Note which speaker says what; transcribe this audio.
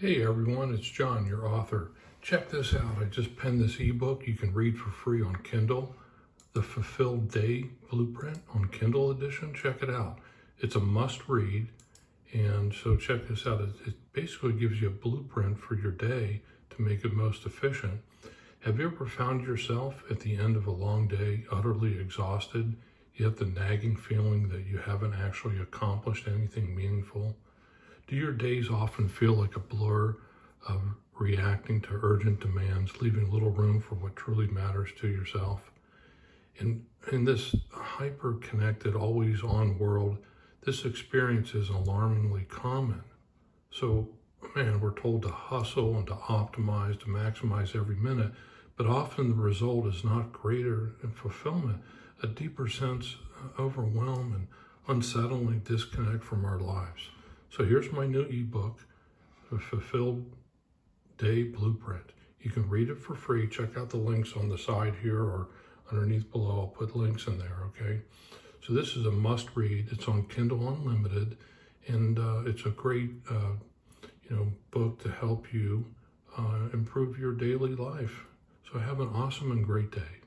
Speaker 1: Hey everyone, it's John, your author. Check this out. I just penned this ebook you can read for free on Kindle, The Fulfilled Day Blueprint on Kindle edition. Check it out. It's a must read. And so check this out. It basically gives you a blueprint for your day to make it most efficient. Have you ever found yourself at the end of a long day utterly exhausted, yet the nagging feeling that you haven't actually accomplished anything meaningful? Do your days often feel like a blur of reacting to urgent demands, leaving little room for what truly matters to yourself? In this hyper-connected, always-on world, this experience is alarmingly common. So, man, we're told to hustle and to optimize, to maximize every minute, but often the result is not greater fulfillment, a deeper sense of overwhelm and unsettling disconnect from our lives. So here's my new ebook, The Fulfilled Day Blueprint. You can read it for free. Check out the links on the side here or underneath below. I'll put links in there, okay? So this is a must read. It's on Kindle Unlimited, and it's a great book to help you improve your daily life. So have an awesome and great day.